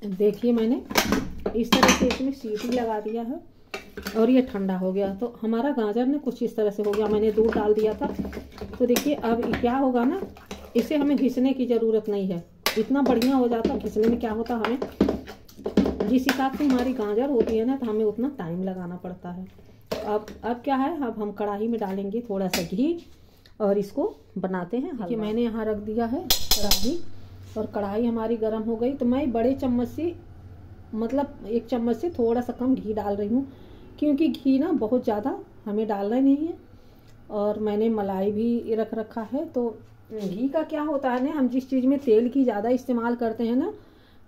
देखिए मैंने इस तरह से इसमें सीटी लगा दिया है और ये ठंडा हो गया। तो हमारा गाजर ने कुछ इस तरह से हो गया। मैंने दूध डाल दिया था। तो देखिए अब क्या होगा ना, इसे हमें घिसने की ज़रूरत नहीं है, इतना बढ़िया हो जाता। घिसने में क्या होता, हमें जिस हिसाब से हमारी गाजर होती है ना, तो हमें उतना टाइम लगाना पड़ता है। अब क्या है, अब हम कढ़ाई में डालेंगे थोड़ा सा घी और इसको बनाते हैं हलवा। मैंने यहाँ रख दिया है कढ़ाई और कढ़ाई हमारी गर्म हो गई। तो मैं बड़े चम्मच से, मतलब 1 चम्मच से थोड़ा सा कम घी डाल रही हूँ, क्योंकि घी ना बहुत ज़्यादा हमें डालना नहीं है। और मैंने मलाई भी रख रखा है। तो घी का क्या होता है ना, हम जिस चीज़ में तेल की ज़्यादा इस्तेमाल करते हैं ना,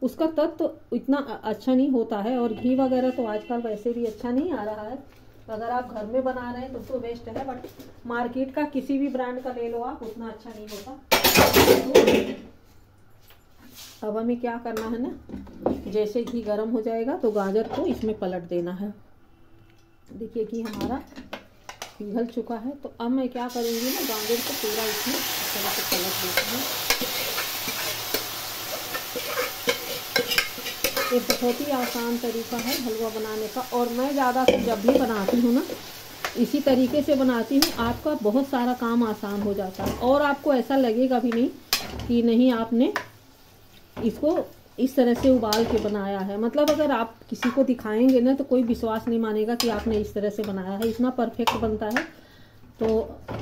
उसका तत्व तो इतना अच्छा नहीं होता है। और घी वगैरह तो आजकल वैसे भी अच्छा नहीं आ रहा है। अगर आप घर में बना रहे हैं तो बेस्ट है, बट मार्केट का किसी भी ब्रांड का ले लो आप, उतना अच्छा नहीं होता। तो अब हमें क्या करना है ना, जैसे घी गर्म हो जाएगा तो गाजर को इसमें पलट देना है। देखिए घी हमारा पिघल चुका है। तो अब मैं क्या करूँगी ना, गाजर को पूरा इसमें इस तरह से पलट देती हूँ। ये बहुत ही आसान तरीका है हलवा बनाने का। और मैं ज़्यादा जब भी बनाती हूँ ना, इसी तरीके से बनाती हूँ। आपका बहुत सारा काम आसान हो जाता है और आपको ऐसा लगेगा भी नहीं कि नहीं आपने इसको इस तरह से उबाल के बनाया है। मतलब अगर आप किसी को दिखाएंगे ना, तो कोई विश्वास नहीं मानेगा कि आपने इस तरह से बनाया है। इतना परफेक्ट बनता है। तो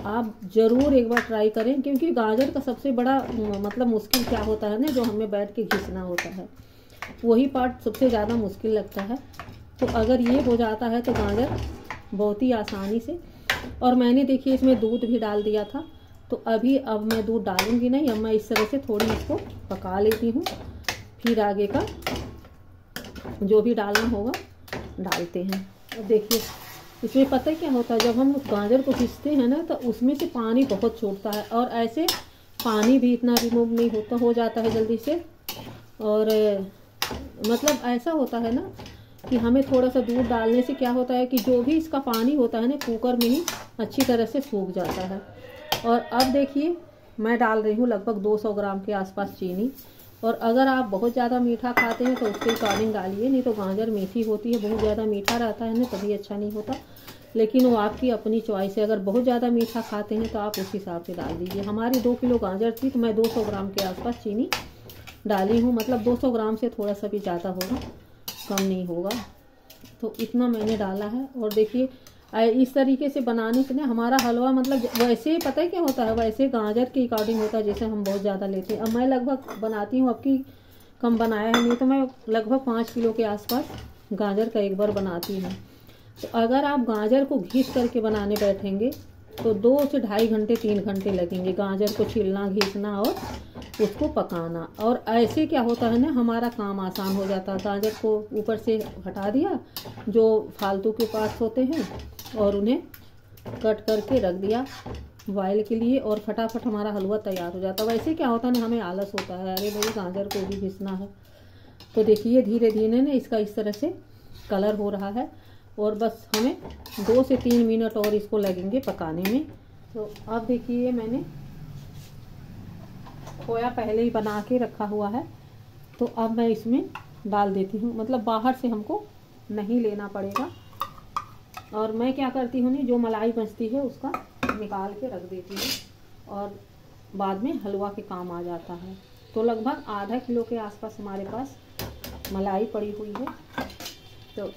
आप ज़रूर एक बार ट्राई करें, क्योंकि गाजर का सबसे बड़ा मतलब मुश्किल क्या होता है ना, जो हमें बैठ के घिसना होता है, वही पार्ट सबसे ज़्यादा मुश्किल लगता है। तो अगर ये हो जाता है तो गाजर बहुत ही आसानी से। और मैंने देखिए इसमें दूध भी डाल दिया था। तो अब मैं दूध डालूंगी नहीं। अब मैं इस तरह से थोड़ी इसको पका लेती हूँ, फिर आगे का जो भी डालना होगा डालते हैं। अब देखिए इसमें पता है क्या होता है, जब हम गाजर को घिसते हैं ना, तो उसमें से पानी बहुत छूटता है और ऐसे पानी भी इतना रिमूव नहीं होता, हो जाता है जल्दी से। और मतलब ऐसा होता है ना कि हमें थोड़ा सा दूध डालने से क्या होता है कि जो भी इसका पानी होता है ना, कुकर में ही अच्छी तरह से सूख जाता है। और अब देखिए मैं डाल रही हूँ लगभग 200 ग्राम के आसपास चीनी। और अगर आप बहुत ज़्यादा मीठा खाते हैं तो उसके अकॉर्डिंग डालिए, नहीं तो गाजर मीठी होती है, बहुत ज़्यादा मीठा रहता है ना, तभी अच्छा नहीं होता। लेकिन वो आपकी अपनी चॉइस है। अगर बहुत ज़्यादा मीठा खाते हैं तो आप उस हिसाब से डाल दीजिए। हमारी 2 किलो गाजर थी तो मैं 200 ग्राम के आसपास चीनी डाली हूँ। मतलब 200 ग्राम से थोड़ा सा भी ज़्यादा होगा, कम नहीं होगा। तो इतना मैंने डाला है। और देखिए इस तरीके से बनाने से ना हमारा हलवा, मतलब वैसे पता है क्या होता है, वैसे गाजर के अकॉर्डिंग होता है जैसे हम बहुत ज़्यादा लेते हैं। अब मैं लगभग बनाती हूँ, अब की कम बनाया है, नहीं तो मैं लगभग 5 किलो के आसपास गाजर का एक बार बनाती हूँ। तो अगर आप गाजर को घिस करके बनाने बैठेंगे तो 2 से ढाई घंटे 3 घंटे लगेंगे गाजर को छीलना, घिसना और उसको पकाना। और ऐसे क्या होता है ना, हमारा काम आसान हो जाता है। गाजर को ऊपर से हटा दिया जो फालतू के पार्ट्स होते हैं और उन्हें कट करके रख दिया बॉयल के लिए, और फटाफट हमारा हलवा तैयार हो जाता है। वैसे क्या होता है ना, हमें आलस होता है, अरे भाई गाजर को भी घिसना है। तो देखिए धीरे धीरे ना इसका इस तरह से कलर हो रहा है और बस हमें 2 से 3 मिनट और इसको लगेंगे पकाने में। तो अब देखिए मैंने खोया पहले ही बना के रखा हुआ है। तो अब मैं इसमें डाल देती हूँ, मतलब बाहर से हमको नहीं लेना पड़ेगा। और मैं क्या करती हूँ ना, जो मलाई बचती है उसका निकाल के रख देती हूँ और बाद में हलवा के काम आ जाता है। तो लगभग आधा किलो के आसपास हमारे पास मलाई पड़ी हुई है। तो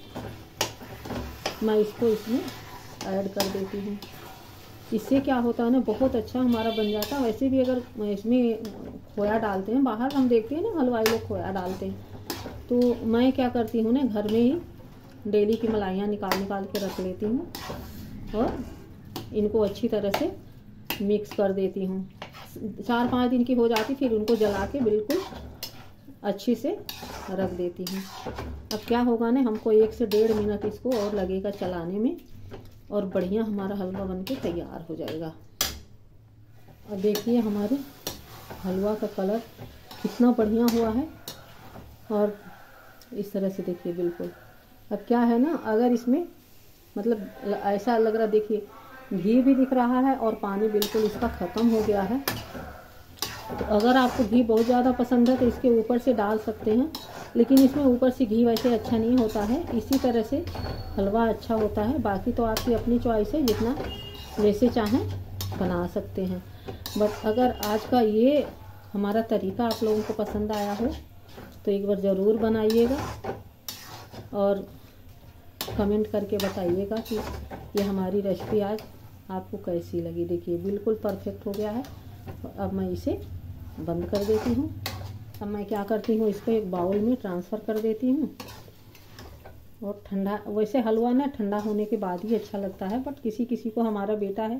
मैं इसको इसमें ऐड कर देती हूँ। इससे क्या होता है ना, बहुत अच्छा हमारा बन जाता है। वैसे भी अगर इसमें खोया डालते हैं, बाहर हम देखते हैं ना हलवाई लोग खोया डालते हैं, तो मैं क्या करती हूँ ना, घर में ही डेली की मलाइयाँ निकाल के रख लेती हूँ और इनको अच्छी तरह से मिक्स कर देती हूँ। 4-5 दिन की हो जाती, फिर उनको जला के बिल्कुल अच्छी से रख देती हूँ। अब क्या होगा ना, हमको 1 से 1.5 मिनट इसको और लगेगा चलाने में और बढ़िया हमारा हलवा बनके तैयार हो जाएगा। अब देखिए हमारे हलवा का कलर कितना बढ़िया हुआ है और इस तरह से देखिए बिल्कुल। अब क्या है ना, अगर इसमें मतलब ऐसा लग रहा, देखिए घी भी दिख रहा है और पानी बिल्कुल इसका ख़त्म हो गया है। तो अगर आपको घी बहुत ज़्यादा पसंद है तो इसके ऊपर से डाल सकते हैं, लेकिन इसमें ऊपर से घी वैसे अच्छा नहीं होता है। इसी तरह से हलवा अच्छा होता है। बाकी तो आपकी अपनी चॉइस है, जितना जैसे चाहें बना सकते हैं। बट अगर आज का ये हमारा तरीका आप लोगों को पसंद आया हो तो एक बार ज़रूर बनाइएगा और कमेंट करके बताइएगा कि ये हमारी रेसिपी आज आपको कैसी लगी। देखिए बिल्कुल परफेक्ट हो गया है। अब मैं इसे बंद कर देती हूँ। अब मैं क्या करती हूँ, इसको एक बाउल में ट्रांसफ़र कर देती हूँ। और ठंडा, वैसे हलवा ना ठंडा होने के बाद ही अच्छा लगता है, बट किसी किसी को, हमारा बेटा है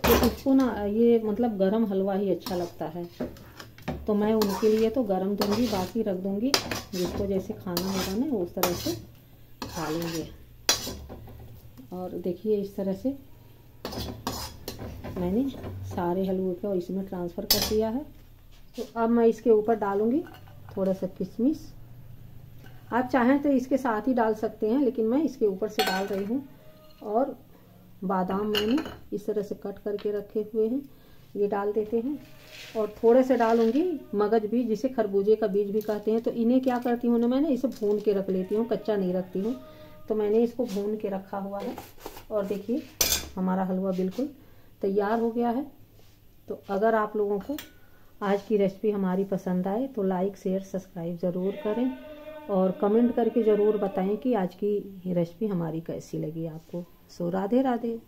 तो उसको ना ये मतलब गरम हलवा ही अच्छा लगता है, तो मैं उनके लिए तो गरम दूंगी, बाकी रख दूंगी। जिसको जैसे खाना होगा ना उस तरह से खा लेंगे। और देखिए इस तरह से मैंने सारे हलवे को इसमें ट्रांसफ़र कर दिया है। तो अब मैं इसके ऊपर डालूंगी थोड़ा सा किशमिश। आप चाहें तो इसके साथ ही डाल सकते हैं, लेकिन मैं इसके ऊपर से डाल रही हूँ। और बादाम मैंने इस तरह से कट करके रखे हुए हैं, ये डाल देते हैं। और थोड़े से डालूंगी मगज बीज, जिसे खरबूजे का बीज भी कहते हैं। तो इन्हें क्या करती हूँ ना, मैंने इसे भून के रख लेती हूँ, कच्चा नहीं रखती हूँ। तो मैंने इसको भून के रखा हुआ है। और देखिए हमारा हलवा बिल्कुल तैयार हो गया है। तो अगर आप लोगों को आज की रेसिपी हमारी पसंद आए तो लाइक शेयर सब्सक्राइब ज़रूर करें और कमेंट करके ज़रूर बताएं कि आज की रेसिपी हमारी कैसी लगी आपको। सो राधे राधे।